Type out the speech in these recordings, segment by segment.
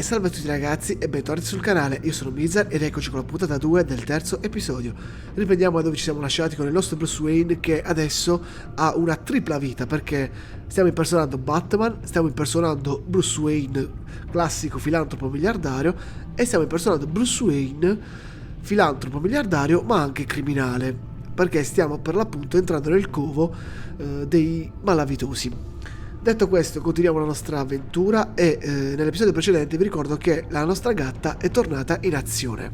E salve a tutti ragazzi e bentornati sul canale, io sono Mizar ed eccoci con la puntata 2 del terzo episodio. Riprendiamo da dove ci siamo lasciati con il nostro Bruce Wayne che adesso ha una tripla vita perché stiamo impersonando Batman, stiamo impersonando Bruce Wayne classico filantropo miliardario e stiamo impersonando Bruce Wayne filantropo miliardario ma anche criminale perché stiamo per l'appunto entrando nel covo dei malavitosi. Detto questo, continuiamo la nostra avventura e nell'episodio precedente vi ricordo che la nostra gatta è tornata in azione.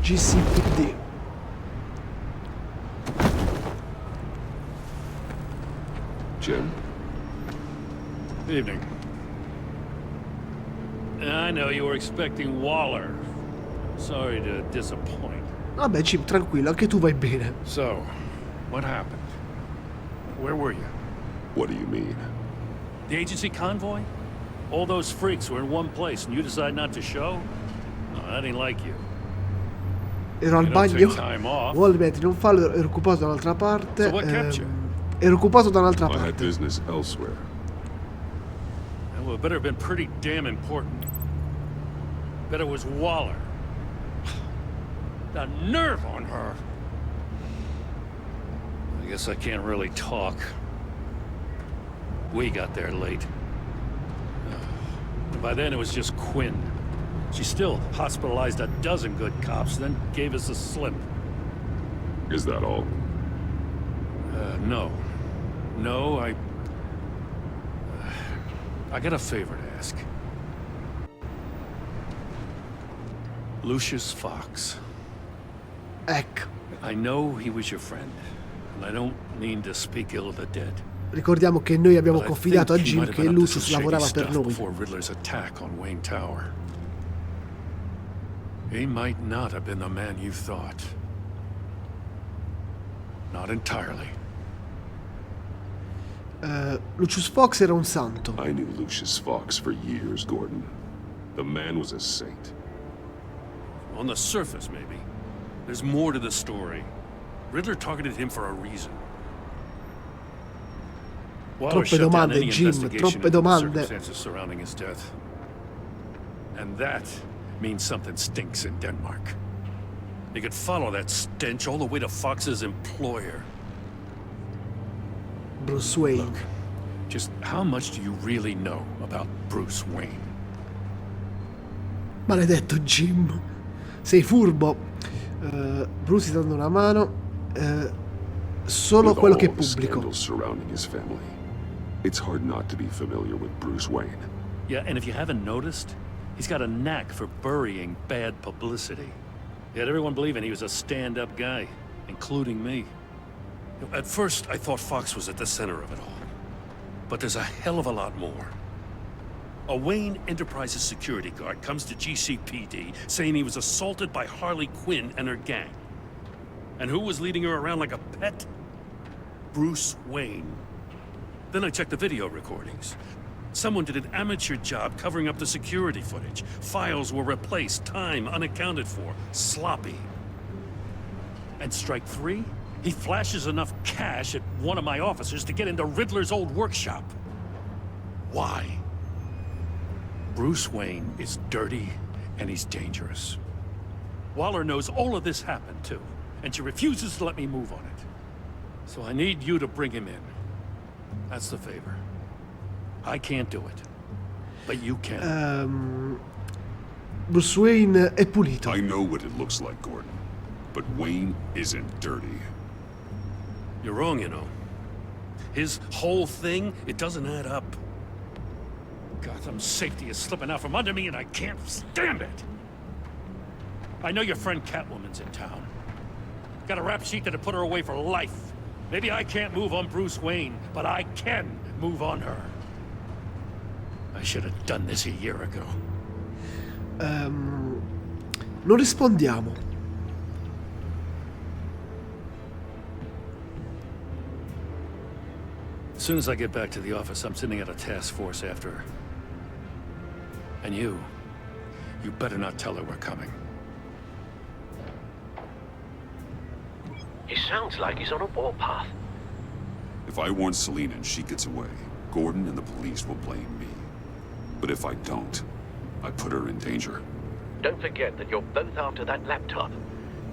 GCPD. Jim? Evening. I know you were expecting Waller. Sorry to disappoint. Vabbè Jim, tranquillo, anche tu vai bene. So, what happened? Where were you? What do you mean? The agency convoy? All those freaks were in one place and you decide not to show? No, that ain't like you. Ero al You don't bagno. take time off. Ovviamente non fallo, ero occupato da un'altra parte. So what kept you? Ero occupato da un'altra I had parte. business elsewhere. Well, it better have been pretty damn important. Bet it was Waller. The nerve on her. I guess I can't really talk. We got there late. And by then it was just Quinn. She still hospitalized a dozen good cops, then gave us the slip. Is that all? No. No, I got a favor to ask. Lucius Fox. Ecco. I know he was your friend, and I don't mean to speak ill of the dead. Ricordiamo che noi abbiamo But I confidato a think he Jim might have che been up to Lucius some shady lavorava per stuff noi. before Riddler's attack on Wayne Tower. He might not have been the man you thought. Not entirely. Lucius Fox era un santo. I knew Lucius Fox for years, Gordon. The man was a saint. On the surface, maybe. There's more to the story. Riddler targeted him for a reason. Waller Troppe shut down domande, any Jim, investigation troppe into the domande. circumstances surrounding his death. And that means something stinks in Denmark. You could follow that stench all the way to Fox's employer. Bruce Wayne. Look, just how much do you really know about Bruce Wayne? Maledetto Jim. Sei furbo. Bruce ti dando una mano. Solo With quello all che è the pubblico. scandals surrounding his family, it's hard not to be familiar with Bruce Wayne. Yeah, and if you haven't noticed, he's got a knack for burying bad publicity. He had everyone believing he was a stand-up guy, including me. At first, I thought Fox was at the center of it all. But there's a hell of a lot more. A Wayne Enterprises security guard comes to GCPD saying he was assaulted by Harley Quinn and her gang. And who was leading her around like a pet? Bruce Wayne. Then I checked the video recordings. Someone did an amateur job covering up the security footage. Files were replaced, time unaccounted for, sloppy. And strike three? He flashes enough cash at one of my officers to get into Riddler's old workshop. Why? Bruce Wayne is dirty and he's dangerous. Waller knows all of this happened too, and she refuses to let me move on it. So I need you to bring him in. That's the favor. I can't do it, but you can. Bruce Wayne è pulito. I know what it looks like, Gordon, but Wayne isn't dirty. You're wrong, you know. His whole thing, it doesn't add up. Gotham's safety is slipping out from under me and I can't stand it. I know your friend Catwoman's in town. Got a rap sheet that'd put her away for life. Maybe I can't move on Bruce Wayne, but I can move on her. I should have done this a year ago. Non rispondiamo. As soon as I get back to the office, I'm sitting at a task force after her. And you better not tell her we're coming. It sounds like he's on a warpath. If I warn Selina and she gets away, Gordon and the police will blame me. But if I don't, I put her in danger. Don't forget that you're both after that laptop.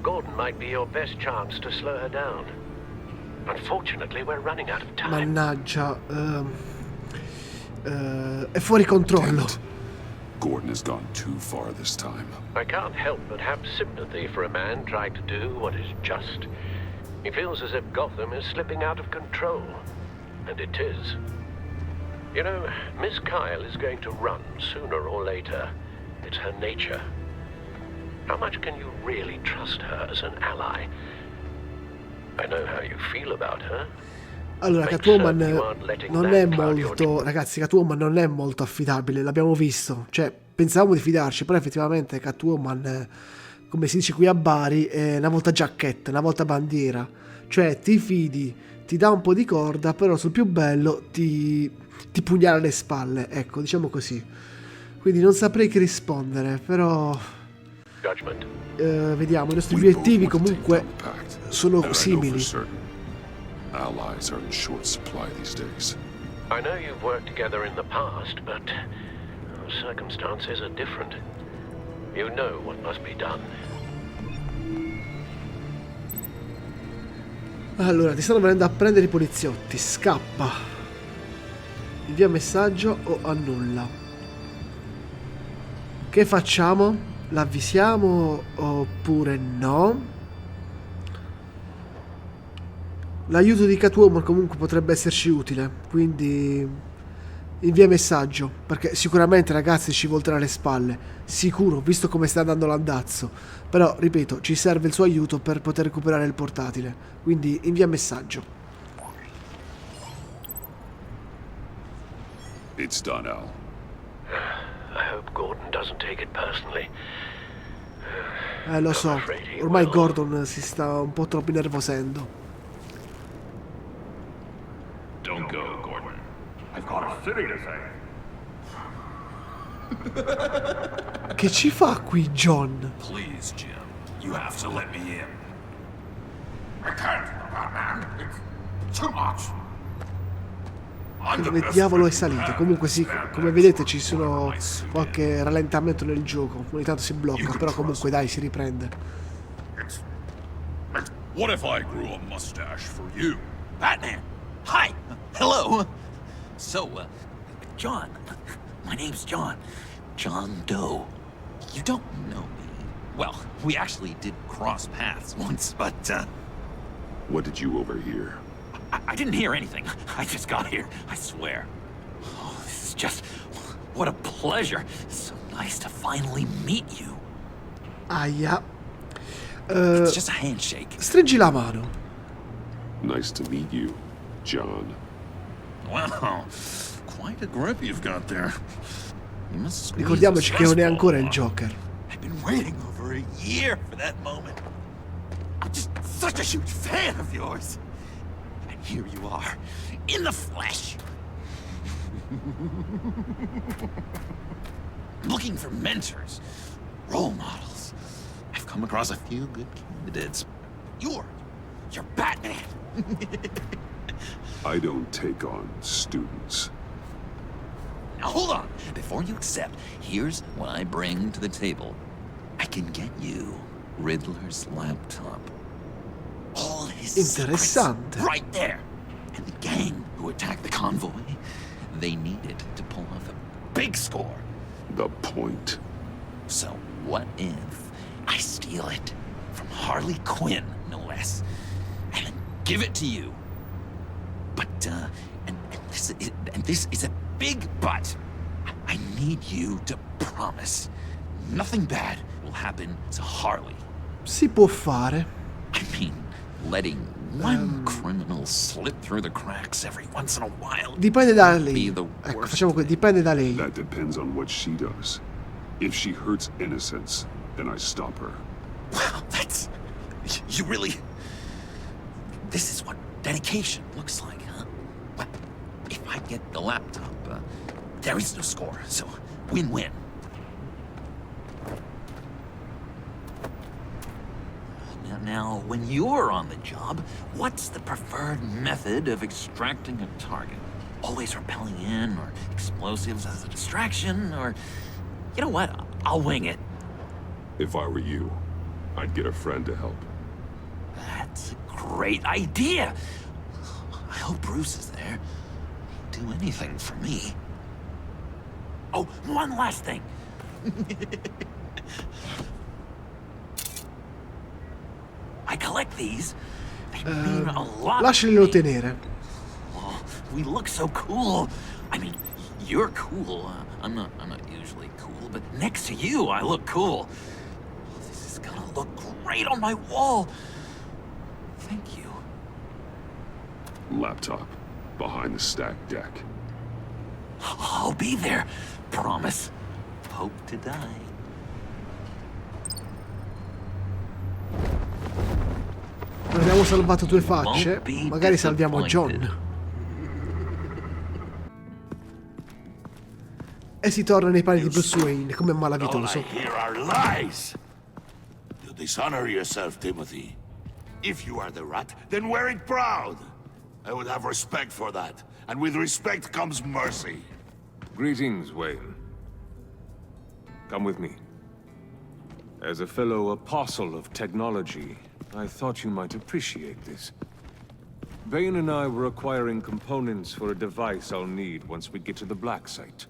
Gordon might be your best chance to slow her down. Unfortunately, we're running out of time. Mannaggia, è fuori controllo. Gordon has gone too far this time. I can't help but have sympathy for a man trying to do what is just. He feels as if Gotham is slipping out of control. And it is. You know, Miss Kyle is going to run sooner or later. It's her nature. How much can you really trust her as an ally? I know how you feel about her. Allora, Catwoman non è molto... Ragazzi, Catwoman non è molto affidabile, l'abbiamo visto. Cioè, pensavamo di fidarci, però effettivamente Catwoman, come si dice qui a Bari, è una volta giacchetta, una volta bandiera. Cioè, ti fidi, ti dà un po' di corda, però sul più bello ti pugnala alle spalle. Ecco, diciamo così. Quindi non saprei che rispondere, però... vediamo, i nostri obiettivi comunque sono simili. Allies are in short supply these days. I know you've worked together in the past, but circumstances are different. You know what must be done. Allora, ti stanno venendo a prendere i poliziotti. Scappa. Invia messaggio o annulla. Che facciamo? L'avvisiamo oppure no? L'aiuto di Catwoman comunque potrebbe esserci utile, quindi invia messaggio, perché sicuramente ragazzi ci volterà le spalle, sicuro, visto come sta andando l'andazzo, però ripeto, ci serve il suo aiuto per poter recuperare il portatile, quindi invia messaggio. It's done, Al. I hope Gordon doesn't take it personally. Lo so, ormai Gordon si sta un po' troppo innervosendo. Don't go, Gordon. I've got a city to save. Che ci fa qui John? Please, Jim. You have to let me in. I can't, Batman. It's too much. Dove diavolo è salito? Comunque sì, come vedete ci sono qualche rallentamento nel gioco. Ogni tanto si blocca, però comunque dai, si riprende. What if I grew a mustache for you? Batman! Hi! Hello! So, John. My name's John. John Doe. You don't know me. Well, we actually did cross paths once, but, What did you overhear? I didn't hear anything. I just got here, I swear. Oh, this is just... What a pleasure. So nice to finally meet you. Aia. It's just a handshake. Stringi la mano. Nice to meet you, John. Wow, quite a grip you've got there. You must squeeze Ricordiamoci a che non è stress ancora ball, il huh? Joker. I've been waiting over a year for that moment. I'm just such a huge fan of yours. And here you are, in the flesh. Looking for mentors, role models. I've come across a few good candidates. You're Batman. I don't take on students. Now hold on. Before you accept, here's what I bring to the table. I can get you Riddler's laptop. All his Interessante. secrets right there. And the gang who attacked the convoy, they needed to pull off a big score. The point. So what if I steal it from Harley Quinn, no less, and then give it to you? But, and this is a big but. I need you to promise nothing bad will happen to Harley. Si può fare. I mean, letting one criminal slip through the cracks every once in a while. Dipende da Be lei. the Ecco, worst. facciamo così, dipende da lei. That depends on what she does. If she hurts innocents, then I stop her. Wow, that's... You really... This is what dedication looks like, huh? Well, if I get the laptop, there is no score, so win-win. Now, when you're on the job, what's the preferred method of extracting a target? always rappelling in, or explosives as a distraction, or... You know what? I'll wing it. If I were you, I'd get a friend to help. That's a great idea. I hope Bruce is there. He'd do anything for me. Oh, one last thing. I collect these. They mean a lot. Lascialo tenere. Oh, we look so cool. I mean, you're cool. I'm not usually cool, but next to you, I look cool. This is gonna look great on my wall. Thank you. Laptop. Behind the stacked deck. I'll be there. Promise. Hope to die. Non abbiamo salvato due facce, magari salviamo John. E si torna nei panni di Bruce Wayne come malavitoso. All I hear are lies. You dishonor yourself, Timothy. If you are the rat, then wear it proud. I would have respect for that. And with respect comes mercy. Greetings, Wayne. Come with me. As a fellow apostle of technology, I thought you might appreciate this. Bane and I were acquiring components for a device I'll need once we get to the Black Site.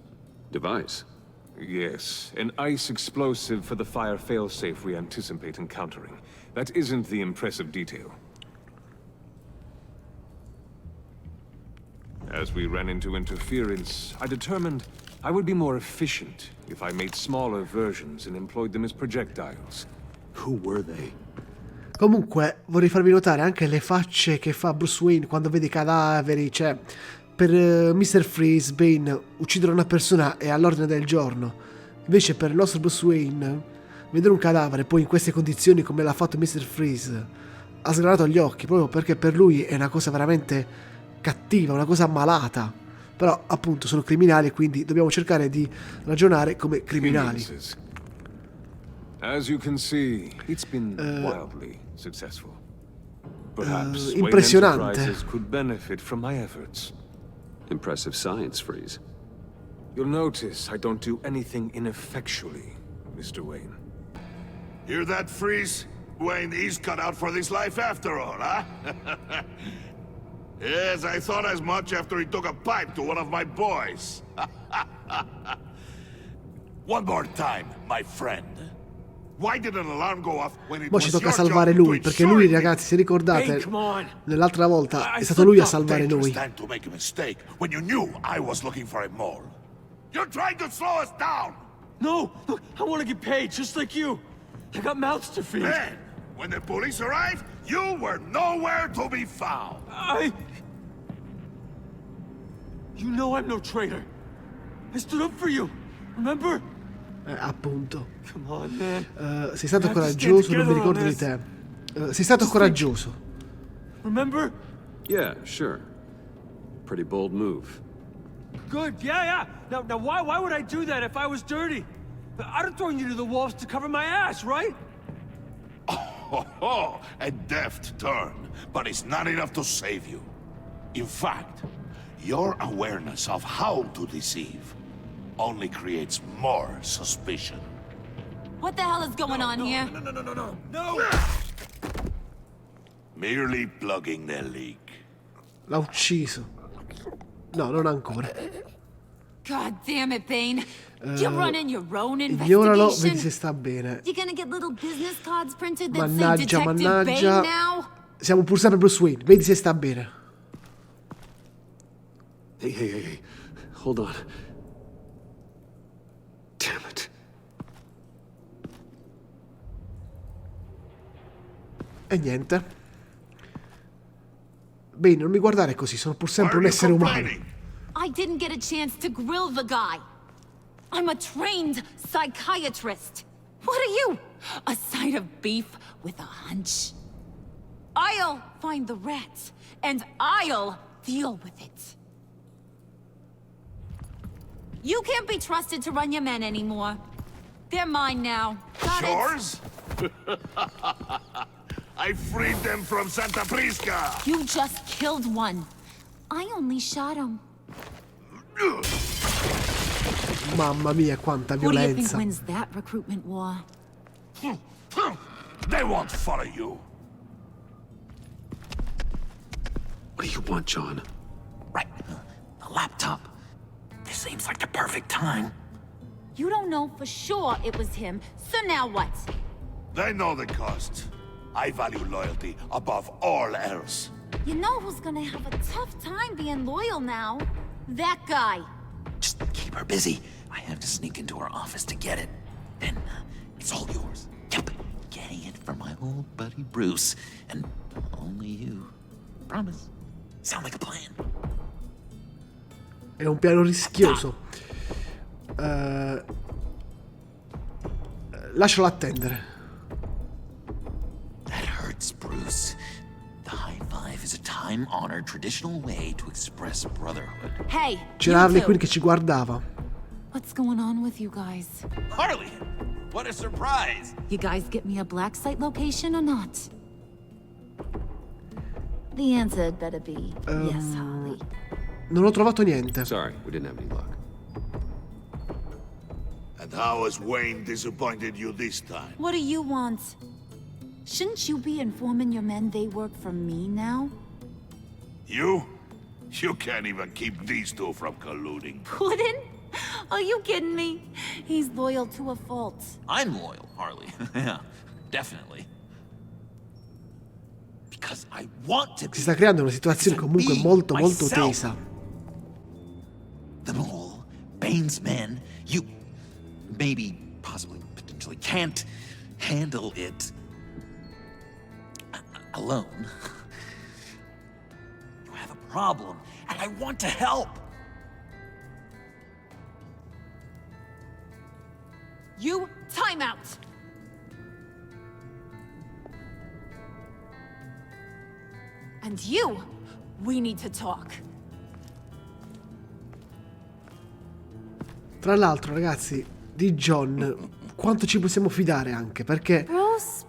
Device? Yes, an ice explosive for the fire failsafe we anticipate encountering. That isn't the impressive detail. As we ran into interference, I determined I would be more efficient if I made smaller versions and employed them as projectiles. Who were they? Comunque vorrei farvi notare anche le facce che fa Bruce Wayne quando vede i cadaveri. Cioè, per Mr. Freeze, Bane uccidere una persona è all'ordine del giorno. Invece per il nostro Bruce Wayne, vedere un cadavere poi in queste condizioni come l'ha fatto Mr. Freeze, ha sgranato gli occhi, proprio perché per lui è una cosa veramente cattiva, una cosa malata. Però appunto sono criminali, quindi dobbiamo cercare di ragionare come criminali. As you can see, it's been wildly successful. Perhaps Wayne impressionante. Enterprises could benefit from my efforts. Impressive science, Freeze. You'll notice I don't do anything ineffectually, Mr. Wayne. Hear that, Freeze? Wayne is cut out for this life after all, huh? Yes, I thought as much after he took a pipe to one of my boys. One more time, my friend. Why did an alarm go off when it Mo was ci tocca your salvare job lui, to perché ensure lui, it? ragazzi, se ricordate, Hey, come on. nell'altra volta è stato lui a salvare noi. Time to make a mistake when you knew I was looking for him more. You're trying to slow us down. No, look, I want to get paid just like you. I got mouths to feed. Then, when the police arrived, you were nowhere to be found. You know I'm no traitor. I stood up for you. Remember? Appunto. Come on, man. Sei stato coraggioso, non mi ricordo di te. Sei stato coraggioso. Remember? Yeah, sure. Pretty bold move. Good. Yeah. Now, why would I do that if I was dirty? I'd have thrown you to the wolves to cover my ass, right? Oh, a deft turn, but it's not enough to save you. In fact, your awareness of how to deceive only creates more suspicion. What the hell is going on here? No! Merely plugging the leak. L'ha ucciso. No, non ancora. God damn it, Bane. You running your own Ignoralo, vedi se investigation? sta bene. You gonna get little business cards printed that say Mannaggia, Detective mannaggia. Bane now? Siamo pur sempre Bruce Wayne, vedi se sta bene. Hey. Hold on. Damn it. E niente. Bene, non mi guardare così, sono pur sempre un Why are you essere umano. complaining? I didn't get a chance to grill the guy. I'm a trained psychiatrist. What are you? A side of beef with a hunch? I'll find the rats, and I'll deal with it. You can't be trusted to run your men anymore. They're mine now. Got it? Yours? I freed them from Santa Prisca. You just killed one. I only shot him. Mamma mia, quanta Who do you think violenza. wins that recruitment war? They won't follow you. What do you want, John? Right. The laptop. This seems like the perfect time. You don't know for sure it was him, so now what? They know the cost. I value loyalty above all else. You know who's gonna have a tough time being loyal now? That guy. Just keep her busy. I have to sneak into her office to get it. Then it's all yours. Yep. Getting it from my old buddy Bruce. And only you. Promise. Sound like a plan. È un piano rischioso. Lascialo attendere. That hurts, Bruce. The high five is a time-honored traditional way to express brotherhood. Hey, C'era you Harley two. Quinn che ci guardava. What's going on with you guys? Harley! What a surprise! You guys get me a black site location or not? The answer had better be yes, Harley. Non ho trovato niente. Sorry, we didn't have any luck. And how has Wayne disappointed you this time? What do you want? Shouldn't you be informing your men they work for me now? You? You can't even keep these two from colluding. Puddin'? Are you kidding me? He's loyal to a fault. I'm loyal, Harley. Yeah, definitely. Because I want to be. Si sta creando una situazione comunque molto molto tesa. The mole, Bane's men, you maybe, possibly, potentially can't handle it alone. You have a problem, and I want to help. You, time out! And you, we need to talk. Tra l'altro, ragazzi, di John, quanto ci possiamo fidare anche, perché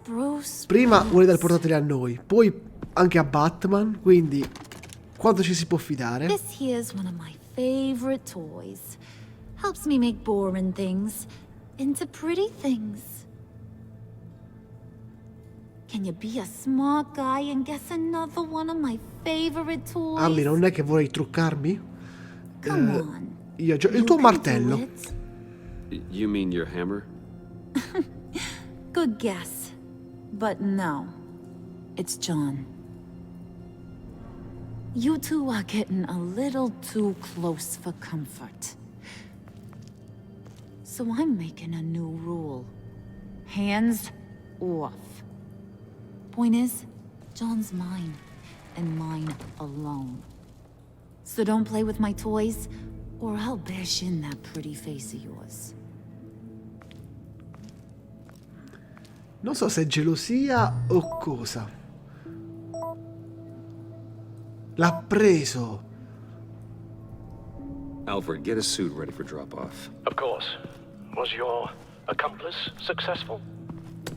Bruce. prima vuole dare portateli a noi, poi anche a Batman, quindi quanto ci si può fidare? This here's one of my favorite toys. Helps me make boring things into pretty things. Can you be a smart guy and guess another one of my favorite toys? Ammi, non è che vorrei truccarmi? Come on. Il You tuo can martello. do it. You mean your hammer? Good guess. But no. It's John. You two are getting a little too close for comfort. So I'm making a new rule. Hands off. Point is, John's mine, and mine alone. So don't play with my toys, or I'll bash in that pretty face of yours. Non so se è gelosia o cosa. L'ha preso. Alfred, get a suit ready for drop-off. Of course. Was your accomplice successful?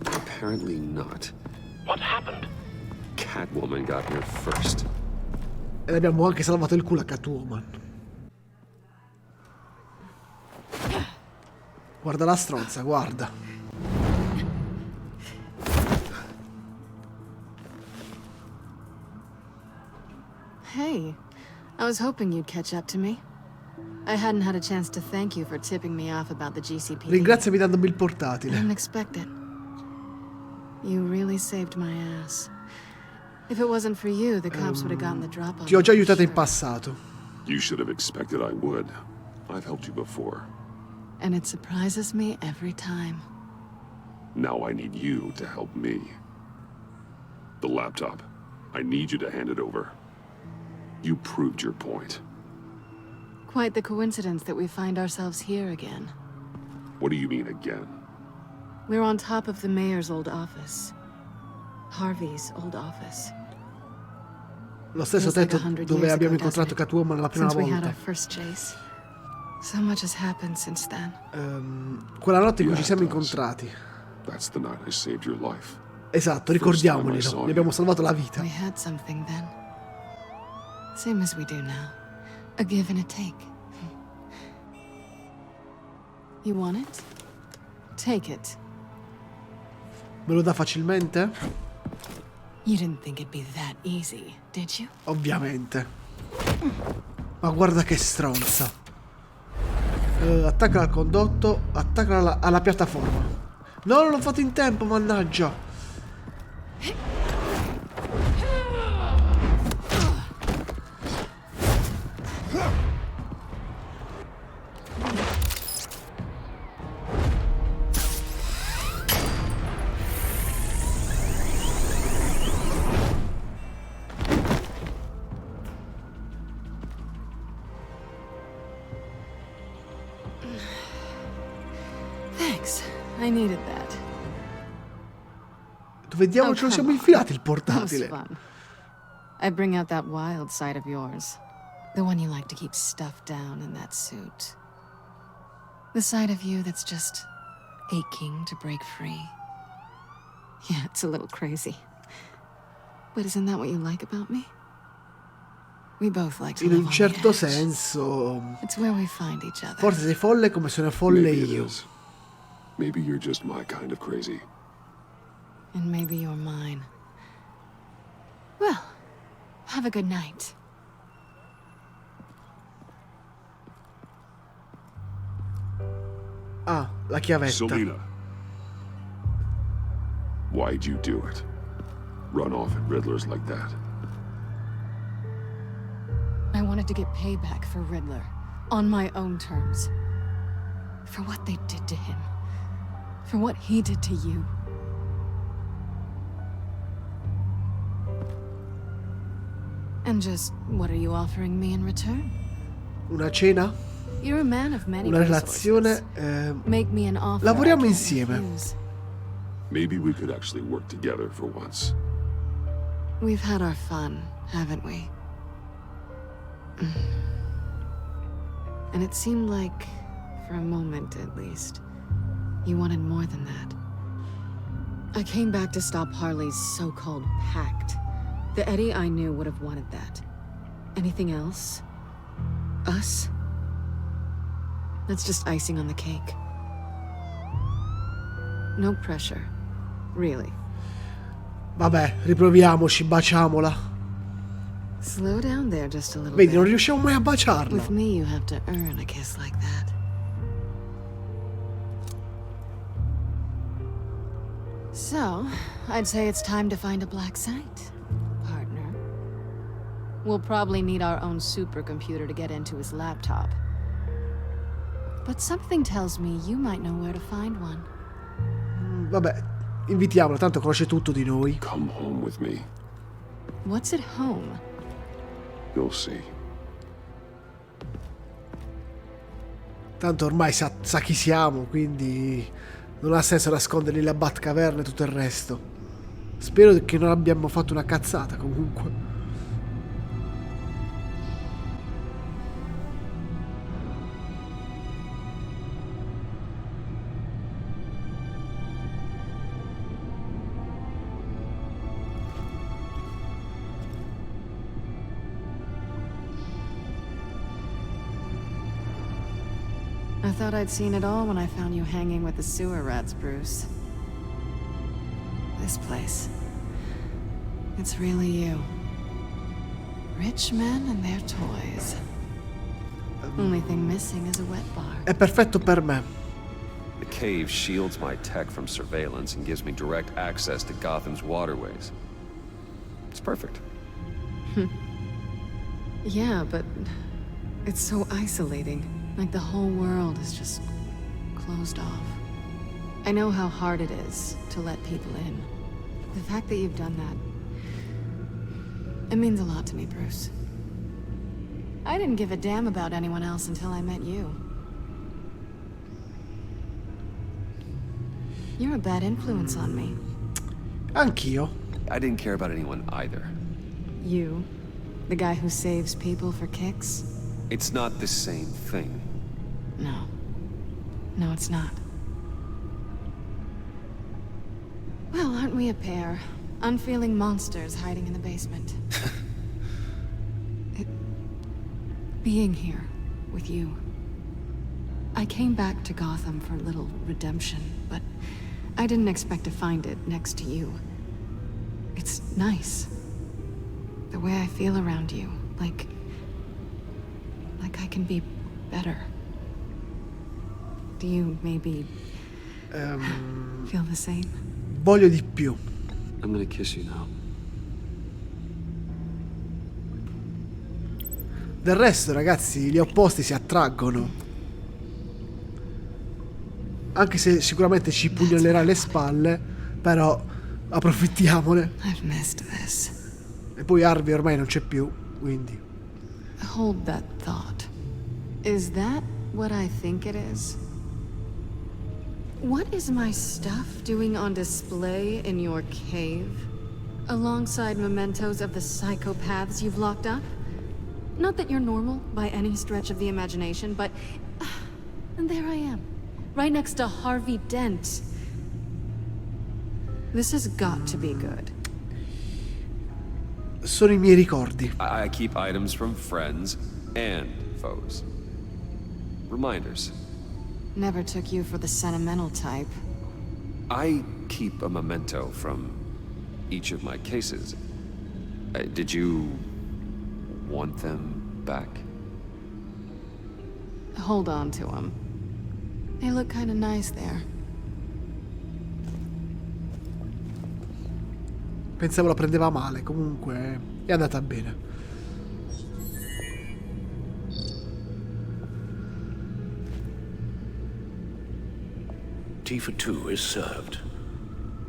Apparently not. What happened? Catwoman got here first. E abbiamo anche salvato il culo a Catwoman. Guarda la stronza, guarda. Hey, I was hoping you'd catch up to me. I hadn't had a chance to thank you for tipping me off about the GCPD. Ringraziami dandomi il I portatile. didn't expect it. You really saved my ass. If it wasn't for you, the cops would have gotten the drop on Ti ho già me, aiutato in sure. passato. You should have expected I would. I've helped you before. And it surprises me every time. Now I need you to help me. The laptop. I need you to hand it over. You proved your point. Quite the coincidence that we find ourselves here again. What do you mean again? We're on top of the mayor's old office. Harvey's old office. Lo stesso Feels like tetto 100 dove years abbiamo ago, incontrato doesn't it? Catwoman la prima Since we had volta. our first chase. So much has happened since then. Quella notte in cui Yeah, ci siamo it does. incontrati. That's the night I saved your life. Esatto, First time I ricordiamoglielo. saw Gli abbiamo salvato la vita. We had something then. Same as we do now. A give and a take. You want it? Take it. Me lo dà facilmente? You didn't think it'd be that easy, did you? Ovviamente. Ma guarda che stronza. Attacca al condotto, attacca alla piattaforma. No, non l'ho fatto in tempo, mannaggia. Thanks. I needed that. Dove diavolo ce lo siamo infilati il That was portatile? fun. I bring out that wild side of yours. The one you like to keep stuffed down in that suit. The side of you that's just aching to break free. Yeah, it's a little crazy. But isn't that what you like about me? We both like to In live un on certo the edge. senso. It's where we find each other. Forse sei folle come sono folle Maybe it io. is. Maybe you're just my kind of crazy. And maybe you're mine. Well, have a good night. Ah, la chiavetta. Selena. Why'd you do it? Run off at Riddlers like that? I wanted to get payback for Riddler, on my own terms. For what they did to him. For what he did to you. And just, what are you offering me in return? Una cena? You're a man of many Una resources. relazione? Make me an offer Lavoriamo I can't insieme. refuse. Maybe we could actually work together for once. We've had our fun, haven't we? And it seemed like, for a moment at least, you wanted more than that. I came back to stop Harley's so-called pact. The Eddie I knew would have wanted that. Anything else? Us? That's just icing on the cake. No pressure. Really. Vabbè, riproviamoci, baciamola. Slow down there just a little Vedi, non bit. riusciamo mai a baciarla. With me, you have to earn a kiss like that. So, I'd say it's time to find a black site, partner. We'll probably need our own supercomputer to get into his laptop. But something tells me you might know where to find one. Vabbè, invitiamola, tanto conosce tutto di noi. Come home with me. What's at home? You'll see. Tanto ormai sa chi siamo, quindi non ha senso nascondergli la Batcaverna e tutto il resto. Spero che non abbiamo fatto una cazzata comunque. I thought I'd seen it all when I found you hanging with the sewer rats, Bruce. This place. It's really you. Rich men and their toys. Only thing missing is a wet bar. È perfetto per me. The cave shields my tech from surveillance and gives me direct access to Gotham's waterways. It's perfect. Yeah, but it's so isolating. Like the whole world is just closed off. I know how hard it is to let people in. The fact that you've done that, it means a lot to me, Bruce. I didn't give a damn about anyone else until I met you. You're a bad influence on me. Anch'io. I didn't care about anyone either. You, the guy who saves people for kicks? It's not the same thing. No. No, it's not. Well, aren't we a pair? Unfeeling monsters hiding in the basement. Being here with you. I came back to Gotham for a little redemption, but I didn't expect to find it next to you. It's nice. The way I feel around you, like I can be better. Do you maybe feel the same? Voglio di più. I'm gonna kiss you now. Del resto, ragazzi, gli opposti si attraggono. Anche se sicuramente ci pugnalerà le spalle, però approfittiamone. I've missed this. E poi Harvey ormai non c'è più, quindi. Hold that thought. Is that what I think it is? What is my stuff doing on display in your cave? Alongside mementos of the psychopaths you've locked up? Not that you're normal by any stretch of the imagination, but... and there I am, right next to Harvey Dent. This has got to be good. Sono i miei ricordi. I keep items from friends and foes. Reminders. Never took you for the sentimental type. I keep a memento from each of my cases. Did you want them back? Hold on to them. They look kind of nice there. Pensavo la prendeva male, comunque è andata bene. Tea for two is served.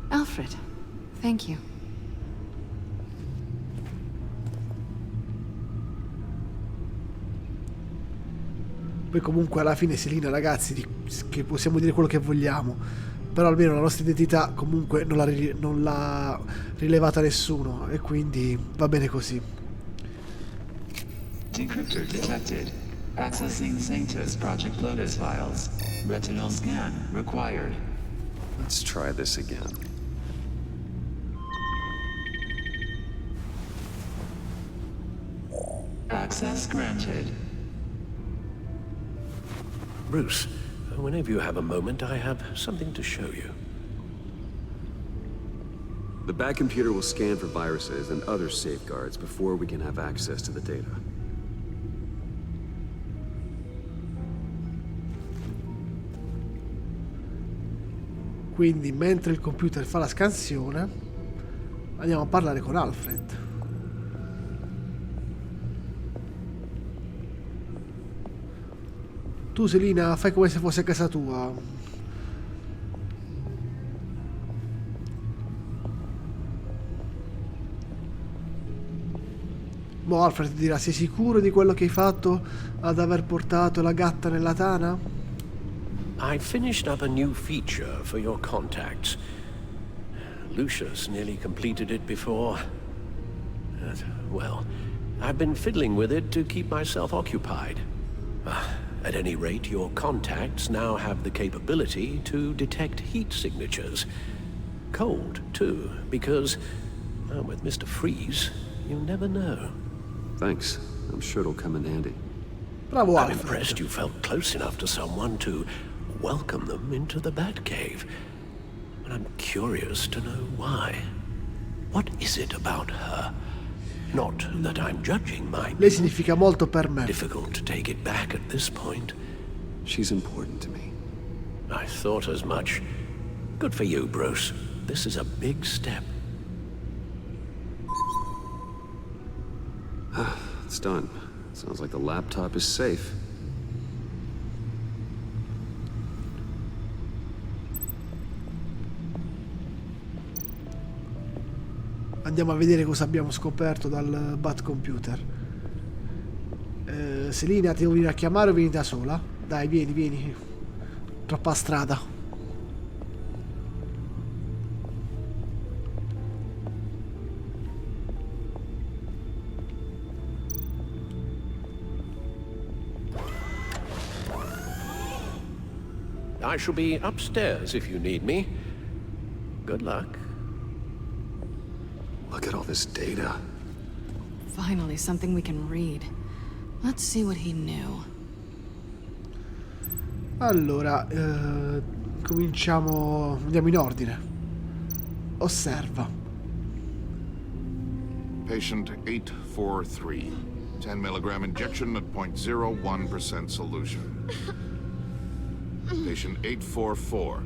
Alfred, thank you. Poi comunque alla fine Selina, ragazzi, che possiamo dire quello che vogliamo, però almeno la nostra identità comunque non l'ha rilevata nessuno e quindi va bene così. Decryptor detected. Accessing Sanctus Project Lotus files. Retinal scan required. Let's try this again. Access granted. Bruce, whenever you have a moment, I have something to show you. The back computer will scan for viruses and other safeguards before we can have access to the data. Quindi mentre il computer fa la scansione andiamo a parlare con Alfred. Tu Selina fai come se fosse a casa tua. Boh, Alfred ti dirà: sei sicuro di quello che hai fatto ad aver portato la gatta nella tana? I finished up a new feature for your contacts. Lucius nearly completed it before. Well, I've been fiddling with it to keep myself occupied. At any rate, your contacts now have the capability to detect heat signatures. Cold, too, because, with Mr. Freeze, you never know. Thanks. I'm sure it'll come in handy. Bravo I'm Alfred. impressed you felt close enough to someone to welcome them into the Batcave. And I'm curious to know why. What is it about her? Not that I'm judging, mind Lei you. significa molto per me. Difficult to take it back at this point. She's important to me. I thought as much. Good for you, Bruce. This is a big step. It's done. Sounds like the laptop is safe. Andiamo a vedere cosa abbiamo scoperto dal Bat Computer. Selina, ti devo venire a chiamare o vieni da sola? Dai, vieni. Troppa strada. I shall be upstairs if you need me. Good luck. Look at all this data. Finally, something we can read. Let's see what he knew. Allora, cominciamo, andiamo in ordine. Osserva. Patient 843. 10 milligram injection at 0.01% solution. Patient 844.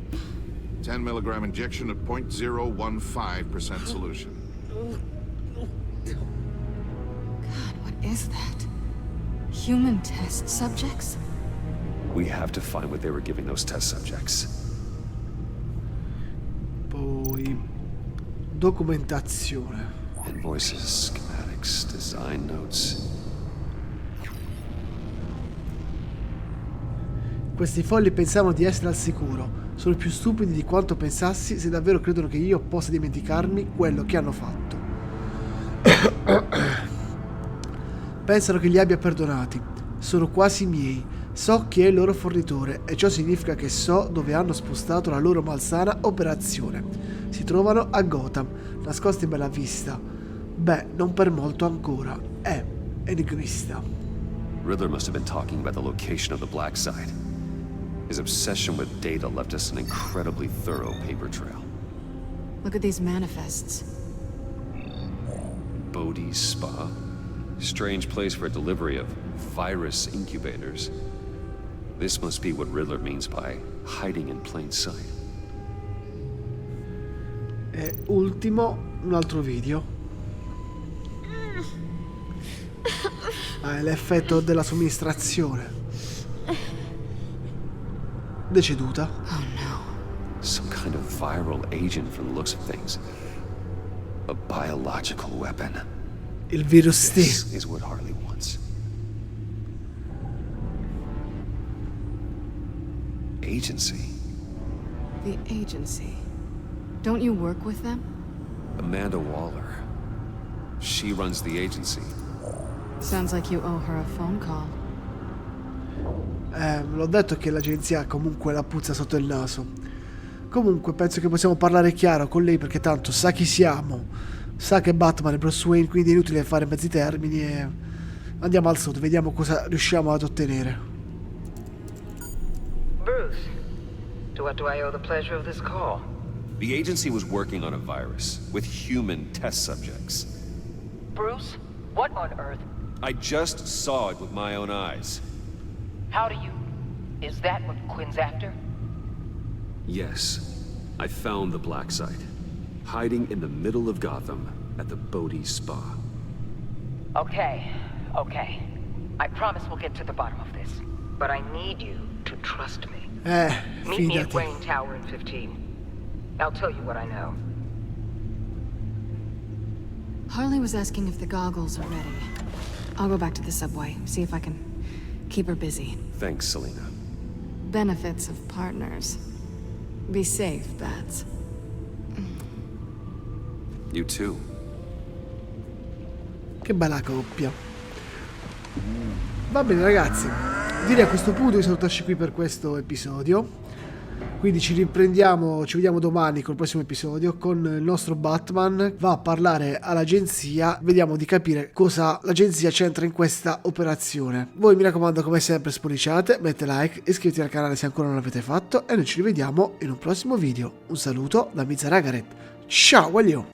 10 milligram injection at 0.015% solution. God, what is that? Human test subjects? We have to find what they were giving those test subjects. Poi documentazione. Invoices, schematics, design notes. Questi folli pensavano di essere al sicuro. Sono più stupidi di quanto pensassi se davvero credono che io possa dimenticarmi quello che hanno fatto. Pensano che li abbia perdonati. Sono quasi miei. So chi è il loro fornitore e ciò significa che so dove hanno spostato la loro malsana operazione. Si trovano a Gotham, nascosti in bella vista. Beh, non per molto ancora. È enigmista. Riddler must have been talking about the location of the black site. His obsession with data left us an incredibly thorough paper trail. Look at these manifests. Bodhi's Spa? Strange place for a delivery of virus incubators. This must be what Riddler means by hiding in plain sight. E ultimo, un altro video. È l'effetto della somministrazione. Deceduta. Oh no. Some kind of viral agent from the looks of things. A biological weapon. Il virus T. This is what Harley wants. Agency. The agency. Don't you work with them? Amanda Waller. She runs the agency. Sounds like you owe her a phone call. L'ho detto che l'agenzia ha comunque la puzza sotto il naso. Comunque penso che possiamo parlare chiaro con lei perché tanto sa chi siamo, sa che Batman è Bruce Wayne, quindi è inutile fare mezzi termini e andiamo al sodo, vediamo cosa riusciamo ad ottenere. Bruce, to what do I owe the pleasure of this call? The agency was working on a virus with human test subjects. Bruce, what on earth? I just saw it with my own eyes. How do you... Is that what Quinn's after? Yes, I found the black site, hiding in the middle of Gotham at the Bodhi Spa. Okay. I promise we'll get to the bottom of this. But I need you to trust me. Meet me at Fidati. Wayne Tower in 15. I'll tell you what I know. Harley was asking if the goggles are ready. I'll go back to the subway, see if I can keep her busy. Thanks, Selena. Benefits of partners. Be safe, Bats. You too. Che bella coppia. Va bene ragazzi, direi a questo punto di salutarci qui per questo episodio. Quindi ci riprendiamo, ci vediamo domani col prossimo episodio con il nostro Batman. Va a parlare all'agenzia, vediamo di capire cosa l'agenzia c'entra in questa operazione. Voi mi raccomando come sempre spolliciate, mettete like, iscrivetevi al canale se ancora non l'avete fatto e noi ci rivediamo in un prossimo video. Un saluto da Mizaragaret. Ciao, guaglio!